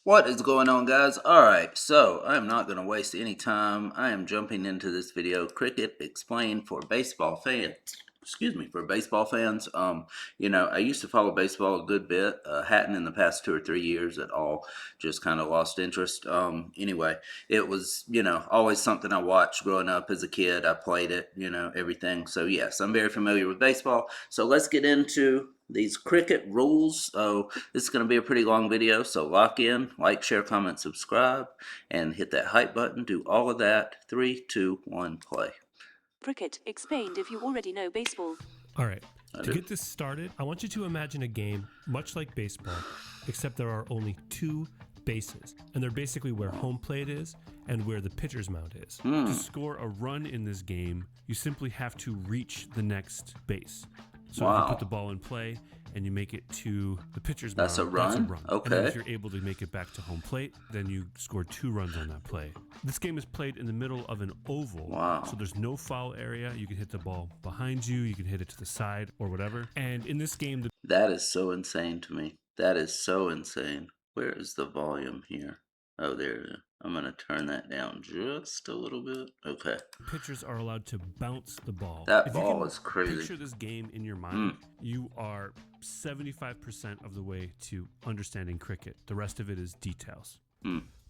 What is going on, guys? Alright, so I am not going to waste any time. I am jumping into this video, Cricket Explained for baseball fans. Excuse me, for baseball fans. I used to follow baseball a good bit. Hadn't in the past 2 or 3 years at all. Just kind of lost interest. Anyway, it was, always something I watched growing up as a kid. I played it, everything. So yes, I'm very familiar with baseball. So let's get into these cricket rules. So this is going to be a pretty long video, so lock in, like, share, comment, subscribe, and hit that hype button. Do all of that. 3, 2, 1, play. Cricket explained if you already know baseball. All right, to get this started, I want you to imagine a game much like baseball, except there are only two bases, and they're basically where home plate is and where the pitcher's mound is. To score a run in this game, you simply have to reach the next base. So if you put the ball in play and you make it to the pitcher's mound, That's a run? Okay. And then if you're able to make it back to home plate, then you score 2 runs on that play. This game is played in the middle of an oval, so there's no foul area. You can hit the ball behind you, you can hit it to the side or whatever. And in this game, That is so insane to me. That is so insane. Where is the volume here? Oh, there it is. I'm going to turn that down just a little bit. Okay. pitchers are allowed to bounce the ball. That ball is crazy. Picture this game in your mind. You are 75% of the way to understanding cricket. The rest of it is details.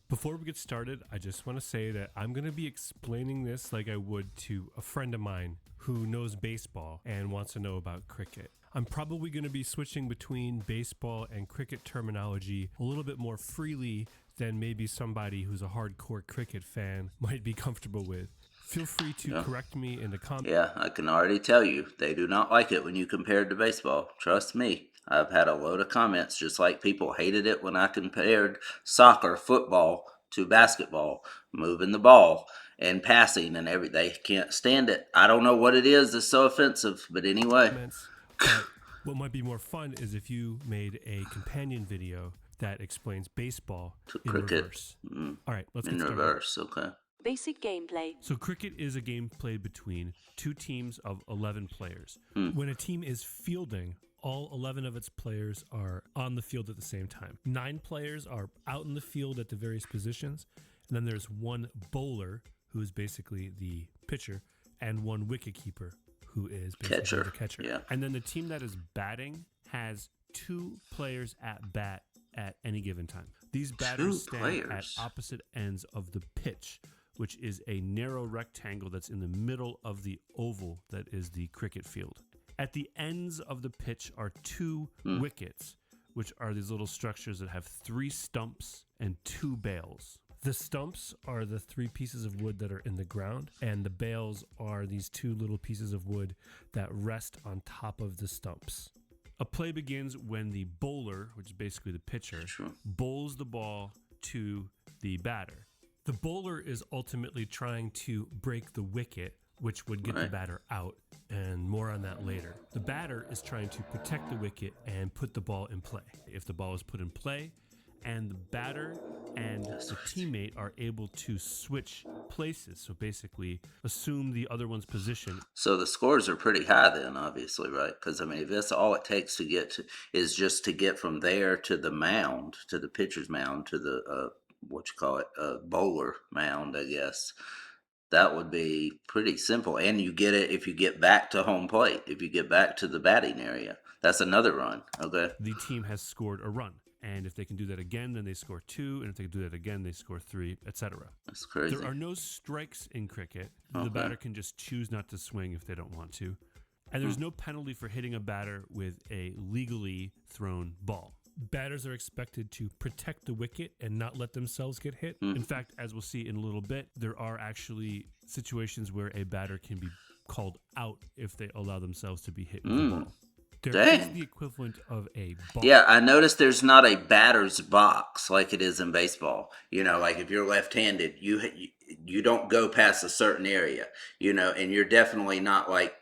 Before we get started, I just want to say that I'm going to be explaining this like I would to a friend of mine who knows baseball and wants to know about cricket. I'm probably going to be switching between baseball and cricket terminology a little bit more freely than maybe somebody who's a hardcore cricket fan might be comfortable with. Feel free to correct me in the comments. Yeah, I can already tell you, they do not like it when you compare it to baseball. Trust me. I've had a load of comments, just like people hated it when I compared soccer, football to basketball, moving the ball and passing and everything. They can't stand it. I don't know what it is that's so offensive, but anyway. But what might be more fun is if you made a companion video that explains baseball in reverse. All right, let's get started. In reverse, okay. Basic gameplay. So cricket is a game played between two teams of 11 players. When a team is fielding, all 11 of its players are on the field at the same time. 9 players are out in the field at the various positions, and then there's one bowler, who is basically the pitcher, and one wicketkeeper, who is basically the catcher. Yeah. And then the team that is batting has 2 players at bat at any given time. These batters stand at opposite ends of the pitch, which is a narrow rectangle that's in the middle of the oval that is the cricket field. At the ends of the pitch are 2 wickets, which are these little structures that have 3 stumps and 2 bails. The stumps are the 3 pieces of wood that are in the ground, and the bails are these 2 little pieces of wood that rest on top of the stumps. A play begins when the bowler, which is basically the pitcher, bowls the ball to the batter. The bowler is ultimately trying to break the wicket, which would get the batter out, and more on that later. The batter is trying to protect the wicket and put the ball in play. If the ball is put in play, and the batter and the teammate are able to switch places, so basically assume the other one's position. So the scores are pretty high then, obviously, right? Because, I mean, if that's all it takes to get to, is just to get from there to the mound, to the pitcher's mound, to the, bowler mound, I guess, that would be pretty simple. And you get it if you get back to home plate, if you get back to the batting area. That's another run, okay? The team has scored a run. And if they can do that again, then they score 2. And if they can do that again, they score 3, etc. That's crazy. There are no strikes in cricket. The batter can just choose not to swing if they don't want to. And there's no penalty for hitting a batter with a legally thrown ball. Batters are expected to protect the wicket and not let themselves get hit. In fact, as we'll see in a little bit, there are actually situations where a batter can be called out if they allow themselves to be hit with the ball. There is the equivalent of a box. Yeah, I noticed there's not a batter's box like it is in baseball. Like if you're left-handed, you don't go past a certain area, and you're definitely not like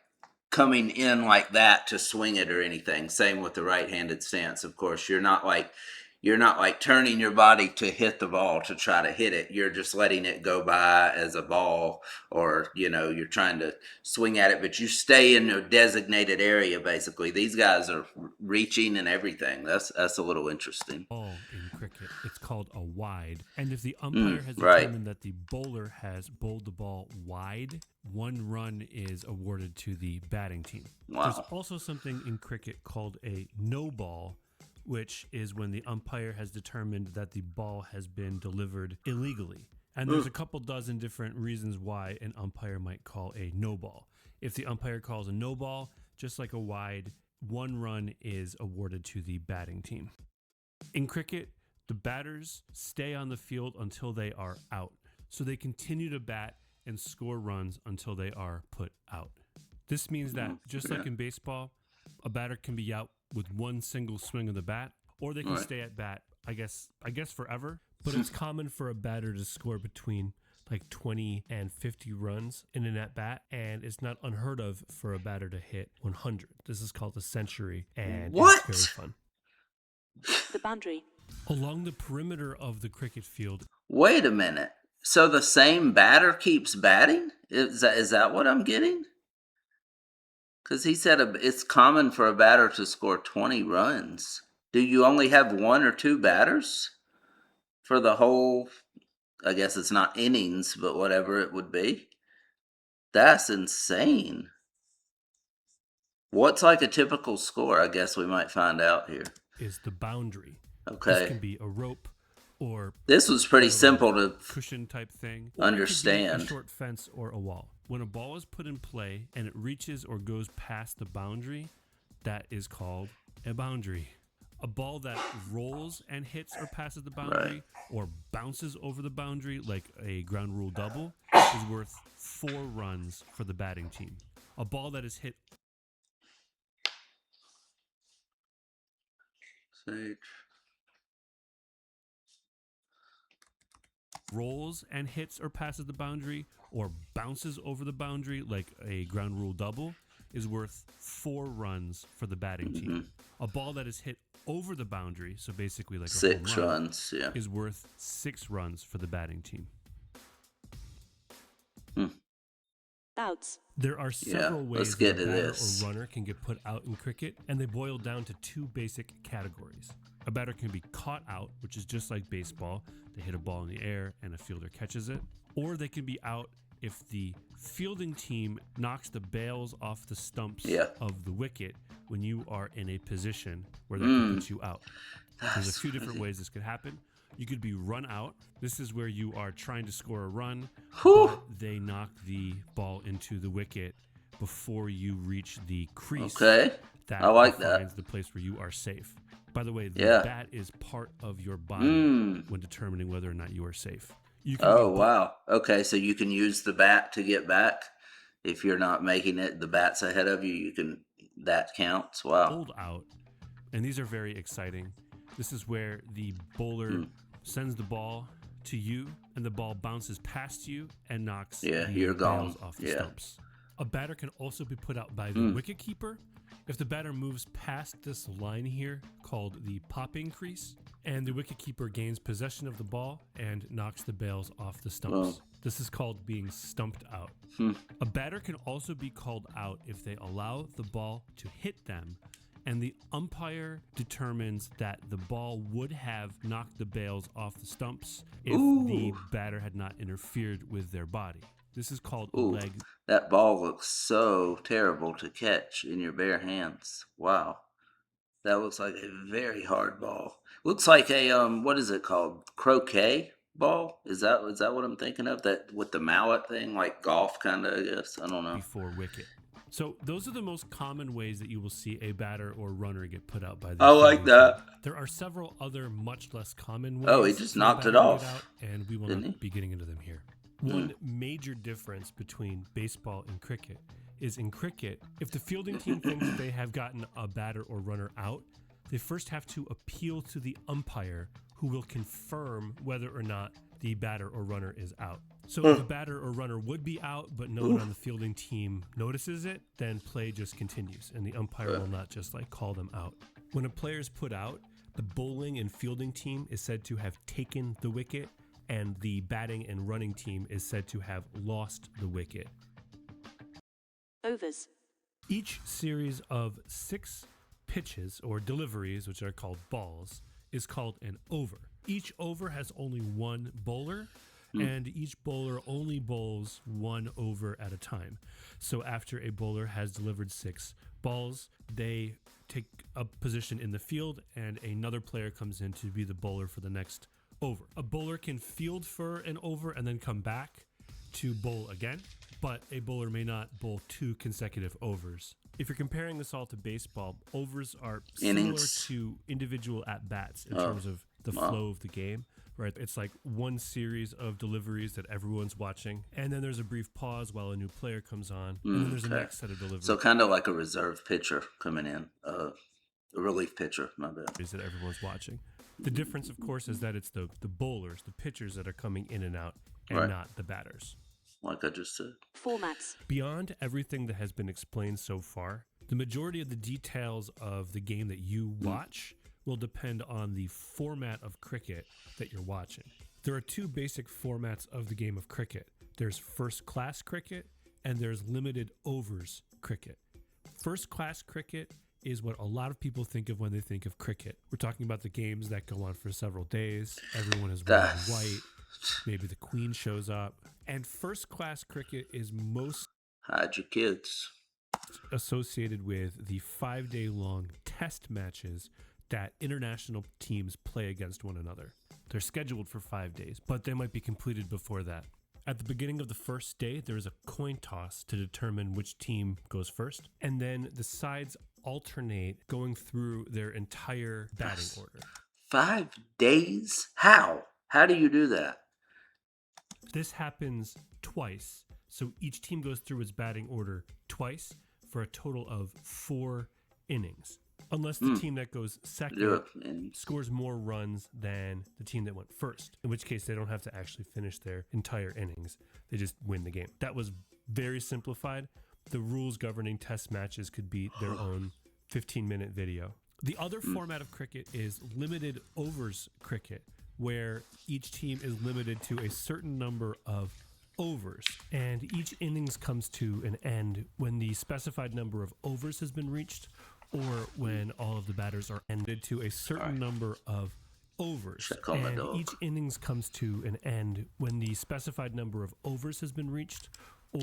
coming in like that to swing it or anything. Same with the right-handed stance, of course. You're not like turning your body to hit the ball to try to hit it. You're just letting it go by as a ball, or you're trying to swing at it, but you stay in a designated area. Basically, these guys are reaching and everything. That's a little interesting. Ball in cricket, it's called a wide. And if the umpire has right. determined that the bowler has bowled the ball wide, 1 run is awarded to the batting team. Wow. There's also something in cricket called a no ball, which is when the umpire has determined that the ball has been delivered illegally. And there's a couple dozen different reasons why an umpire might call a no ball. If the umpire calls a no ball, just like a wide, 1 run is awarded to the batting team. In cricket, the batters stay on the field until they are out. So they continue to bat and score runs until they are put out. This means that, just like in baseball, a batter can be out with 1 single swing of the bat, or they can stay at bat, I guess forever. But it's common for a batter to score between like 20 and 50 runs in an at-bat, and it's not unheard of for a batter to hit 100. This is called a century, and it's very fun. The boundary. Along the perimeter of the cricket field. Wait a minute. So the same batter keeps batting? Is that what I'm getting? Because he said it's common for a batter to score 20 runs. Do you only have 1 or 2 batters for the whole, I guess it's not innings, but whatever it would be? That's insane. What's like a typical score? I guess we might find out here. Is the boundary. Okay. This can be a rope or... This was pretty simple to cushion type thing. understand. Or it could be a short fence or a wall. When a ball is put in play and it reaches or goes past the boundary, that is called a boundary. A ball that rolls and hits or passes the boundary or bounces over the boundary like a ground rule double is worth 4 runs for the batting team. A ball that is hit rolls and hits or passes the boundary or bounces over the boundary like a ground rule double is worth 4 runs for the batting team. A ball that is hit over the boundary, so basically like a 6 home run, runs, is worth 6 runs for the batting team. Outs. There are several ways get that a to batter this. or runner can get put out in cricket, and they boil down to 2 basic categories. A batter can be caught out, which is just like baseball. They hit a ball in the air and a fielder catches it. Or they can be out if the fielding team knocks the bails off the stumps of the wicket when you are in a position where that can put you out. There's a few different ways this could happen. You could be run out. This is where you are trying to score a run, but they knock the ball into the wicket before you reach the crease. Okay, that I like defines that. the place where you are safe. By the way, the bat is part of your body when determining whether or not you are safe. You can wow. Okay, so you can use the bat to get back. If you're not making it, the bat's ahead of you, that counts. Wow. bowled out, and these are very exciting. This is where the bowler sends the ball to you, and the ball bounces past you and knocks the you're gone. bails off the stumps. A batter can also be put out by the wicketkeeper if the batter moves past this line here called the popping crease, and the wicketkeeper gains possession of the ball and knocks the bails off the stumps. This is called being stumped out. A batter can also be called out if they allow the ball to hit them, and the umpire determines that the ball would have knocked the bails off the stumps if the batter had not interfered with their body. This is called a leg. That ball looks so terrible to catch in your bare hands. Wow. That looks like a very hard ball. Looks like a what is it called? Croquet ball? Is that what I'm thinking of? That with the mallet thing, like golf kind of, I guess. I don't know. Before wicket. So those are the most common ways that you will see a batter or runner get put out by the I like that. There are several other much less common ways. Oh, he just for a knocked it batter to off. get out, and we will not be getting into them here. One major difference between baseball and cricket is in cricket, if the fielding team thinks they have gotten a batter or runner out, they first have to appeal to the umpire, who will confirm whether or not the batter or runner is out. So if the batter or runner would be out, but no one on the fielding team notices it, then play just continues, and the umpire will not just call them out. When a player is put out, the bowling and fielding team is said to have taken the wicket, and the batting and running team is said to have lost the wicket. Overs. Each series of 6 pitches or deliveries, which are called balls, is called an over. Each over has only one bowler, and each bowler only bowls one over at a time. So after a bowler has delivered 6 balls, they take a position in the field, and another player comes in to be the bowler for the next over. A bowler can field for an over and then come back to bowl again, but a bowler may not bowl 2 consecutive overs. If you're comparing this all to baseball, overs are similar to individual at-bats in terms of the flow of the game, right? It's like one series of deliveries that everyone's watching, and then there's a brief pause while a new player comes on, and then there's a next set of deliveries. So kind of like a reserve pitcher coming in, a relief pitcher, my bad. That everyone's watching. The difference, of course, is that it's the bowlers, the pitchers that are coming in and out, and not the batters. Like I just said. Formats. Beyond everything that has been explained so far, the majority of the details of the game that you watch will depend on the format of cricket that you're watching. There are 2 basic formats of the game of cricket. There's first class cricket and there's limited overs cricket. First class cricket is what a lot of people think of when they think of cricket. We're talking about the games that go on for several days. Everyone is wearing white. Maybe the Queen shows up. And first class cricket is most hide your kids associated with the 5-day-long test matches that international teams play against one another. They're scheduled for 5 days, but they might be completed before that. At the beginning of the first day, there is a coin toss to determine which team goes first, and then the sides alternate going through their entire batting order. 5 days? How? How do you do that? This happens twice, so each team goes through its batting order twice for a total of 4 innings. Unless the team that goes second scores more runs than the team that went first, in which case they don't have to actually finish their entire innings. They just win the game. That was very simplified. The rules governing test matches could be their own 15-minute video. The other format of cricket is limited overs cricket, where each team is limited to a certain number of overs, and each innings comes to an end when the specified number of overs has been reached, or when all of the batters are ended to a certain number of overs. And each innings comes to an end when the specified number of overs has been reached,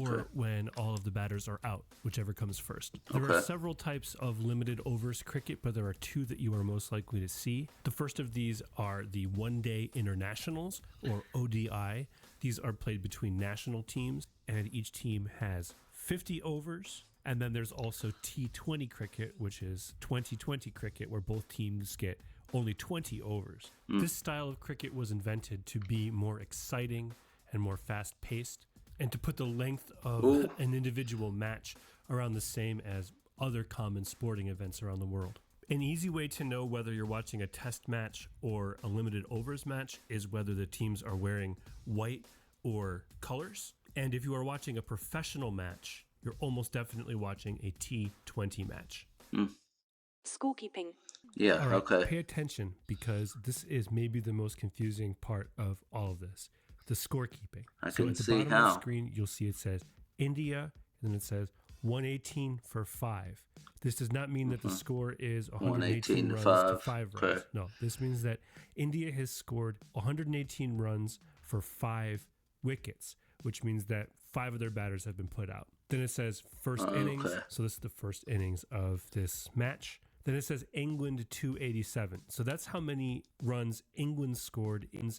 or when all of the batters are out, whichever comes first. There are several types of limited overs cricket, but there are 2 that you are most likely to see. The first of these are the one-day internationals, or ODI. These are played between national teams, and each team has 50 overs. And then there's also T20 cricket, which is 2020 cricket, where both teams get only 20 overs. This style of cricket was invented to be more exciting and more fast-paced, and to put the length of an individual match around the same as other common sporting events around the world. An easy way to know whether you're watching a test match or a limited overs match is whether the teams are wearing white or colors. And if you are watching a professional match, you're almost definitely watching a T20 match. Scorekeeping. Yeah, all right, okay. Pay attention, because this is maybe the most confusing part of all of this. The scorekeeping. So at the bottom of the screen, you'll see it says India, and then it says 118 for 5. This does not mean that the score is 118 runs to 5 runs. No, this means that India has scored 118 runs for 5 wickets, which means that 5 of their batters have been put out. Then it says first innings, so this is the first innings of this match. Then it says England 287. So that's how many runs England scored in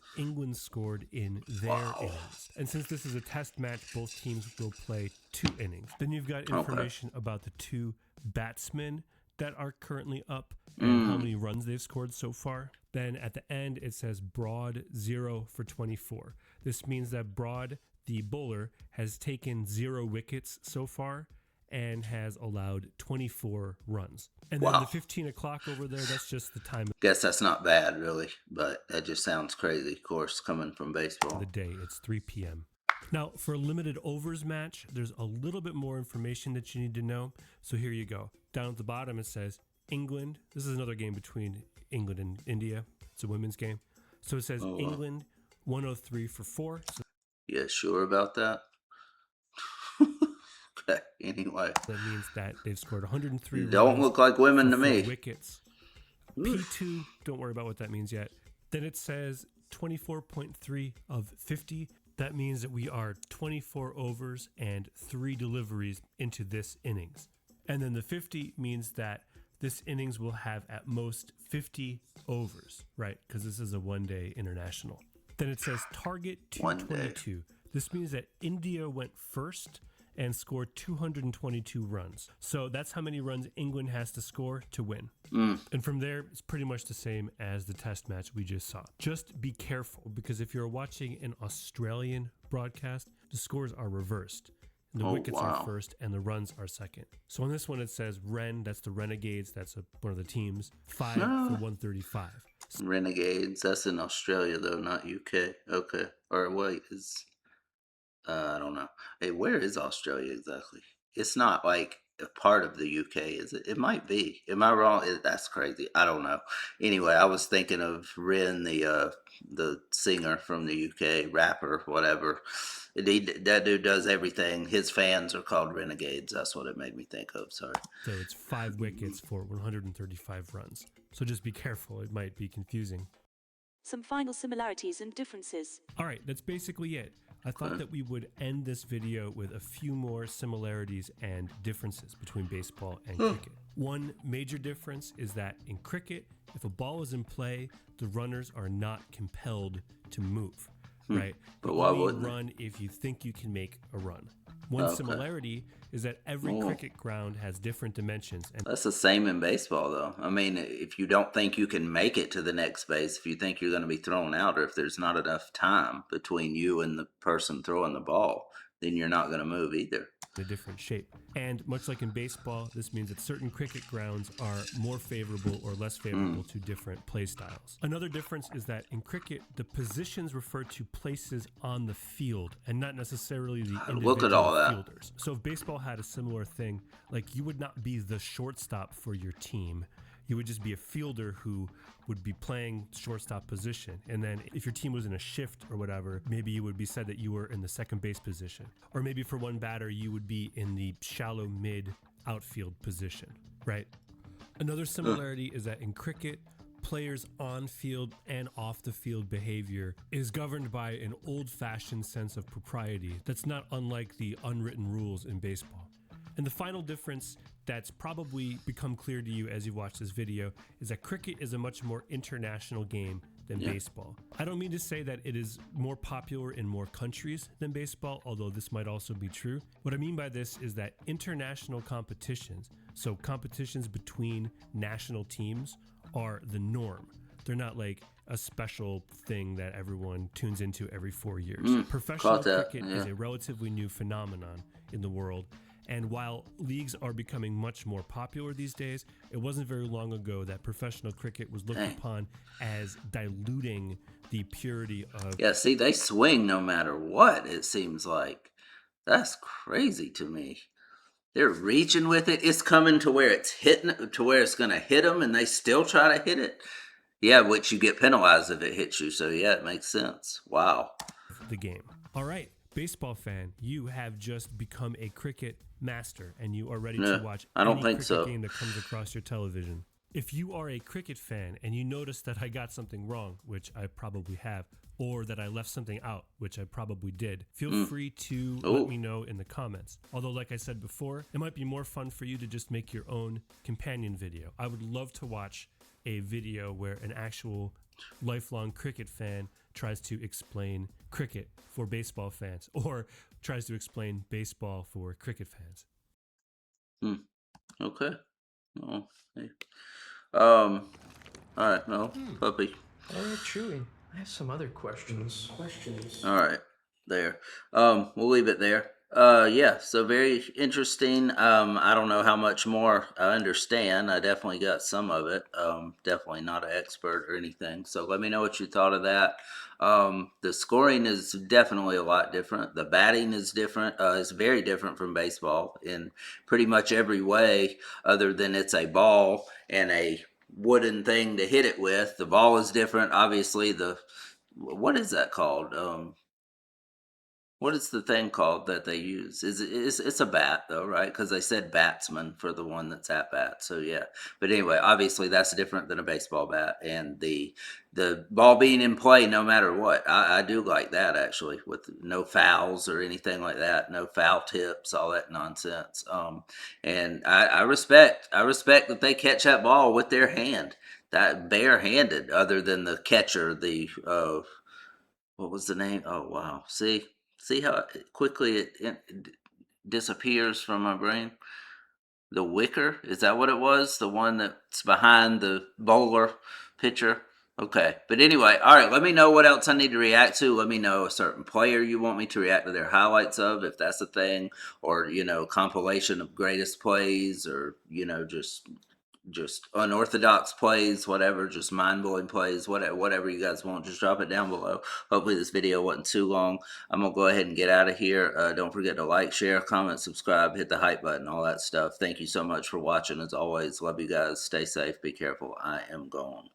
their innings. And since this is a test match, both teams will play 2 innings. Then you've got information about the 2 batsmen that are currently up and how many runs they've scored so far. Then at the end, it says Broad 0 for 24. This means that Broad, the bowler, has taken 0 wickets so far and has allowed 24 runs. And then the 15 o'clock over there, that's just the time. Guess that's not bad, really, but that just sounds crazy, of course, coming from baseball. The day, it's 3 p.m. Now, for a limited overs match, there's a little bit more information that you need to know. So here you go. Down at the bottom, it says England. This is another game between England and India. It's a women's game. So it says England 103 for 4. So yeah, sure about that? Okay, anyway. That means that they've scored 103 Don't look like women to me. Wickets. P2, don't worry about what that means yet. Then it says 24.3 of 50. That means that we are 24 overs and 3 deliveries into this innings. And then the 50 means that this innings will have at most 50 overs, right? Because this is a one-day international. Then it says target 222. This means that India went first and scored 222 runs. So that's how many runs England has to score to win. And from there, it's pretty much the same as the test match we just saw. Just be careful, because if you're watching an Australian broadcast, the scores are reversed. The wickets are first and the runs are second. So on this one, it says Ren, that's the Renegades, that's one of the teams, 5 for 135. Renegades, that's in Australia though, not UK. Okay. Or wait, I don't know. Hey, where is Australia exactly? It's not like a part of the UK, is it? It might be. Am I wrong? That's crazy. I don't know. Anyway, I was thinking of Ren, the singer from the UK, rapper, whatever. That dude does everything. His fans are called Renegades. That's what it made me think of. Sorry. So it's 5 wickets for 135 runs. So just be careful. It might be confusing. Some final similarities and differences. All right, that's basically it. I thought that we would end this video with a few more similarities and differences between baseball and cricket. One major difference is that in cricket, if a ball is in play, the runners are not compelled to move, right? But why only wouldn't run if you think you can make a run. One similarity is that every cricket ground has different dimensions. And that's the same in baseball, though. I mean, if you don't think you can make it to the next base, if you think you're going to be thrown out, or if there's not enough time between you and the person throwing the ball, then you're not going to move either. A different shape. And much like in baseball, this means that certain cricket grounds are more favorable or less favorable to different play styles. Another difference is that in cricket, the positions refer to places on the field and not necessarily the individual fielders. So if baseball had a similar thing, like you would not be the shortstop for your team. You would just be a fielder who would be playing shortstop position. And then if your team was in a shift or whatever, maybe you would be said that you were in the second base position. Or maybe for one batter, you would be in the shallow mid outfield position, right? Another similarity is that in cricket, players' on-field and off-the-field behavior is governed by an old-fashioned sense of propriety that's not unlike the unwritten rules in baseball. And the final difference that's probably become clear to you as you watch this video is that cricket is a much more international game than baseball. I don't mean to say that it is more popular in more countries than baseball, although this might also be true. What I mean by this is that international competitions, so competitions between national teams, are the norm. They're not like a special thing that everyone tunes into every 4 years. Professional cricket is a relatively new phenomenon in the world. And while leagues are becoming much more popular these days, it wasn't very long ago that professional cricket was looked upon as diluting the purity of... Yeah, see, they swing no matter what, it seems like. That's crazy to me. They're reaching with it. It's coming to where it's hitting, to where it's going to hit them, and they still try to hit it. Yeah, which you get penalized if it hits you. So, yeah, it makes sense. Wow. The game. All right, baseball fan, you have just become a cricket master, and you are ready to watch any cricket game that comes across your television. If you are a cricket fan and you notice that I got something wrong, which I probably have, or that I left something out, which I probably did, feel free to let me know in the comments. Although, like I said before, it might be more fun for you to just make your own companion video. I would love to watch a video where an actual lifelong cricket fan tries to explain cricket for baseball fans, or tries to explain baseball for cricket fans. Okay. Oh, hey. All right, no, puppy. All right, Chewy. I have some other questions. All right, there. We'll leave it there. Yeah, so very interesting. I don't know how much more I understand. I definitely got some of it. Definitely not an expert or anything. So let me know what you thought of that. The scoring is definitely a lot different. The batting is different. It's very different from baseball in pretty much every way, other than it's a ball and a wooden thing to hit it with. The ball is different. Obviously, what is that called? What is the thing called that they use? It's a bat though, right? Because they said batsman for the one that's at bat. So yeah. But anyway, obviously that's different than a baseball bat, and the ball being in play no matter what. I do like that actually, with no fouls or anything like that, no foul tips, all that nonsense. And I respect that they catch that ball with their hand, that barehanded, other than the catcher, the what was the name? Oh wow. See how quickly it disappears from my brain? The wicker? Is that what it was? The one that's behind the bowler pitcher? Okay. But anyway, all right, let me know what else I need to react to. Let me know a certain player you want me to react to their highlights of, if that's a thing, or, compilation of greatest plays, or, just unorthodox plays, whatever, just mind-blowing plays, whatever you guys want, just drop it down below. Hopefully this video wasn't too long. I'm gonna go ahead and get out of here. Don't forget to like, share, comment, subscribe, hit the hype button, all that stuff. Thank you so much for watching. As always, love you guys. Stay safe, be careful. I am gone.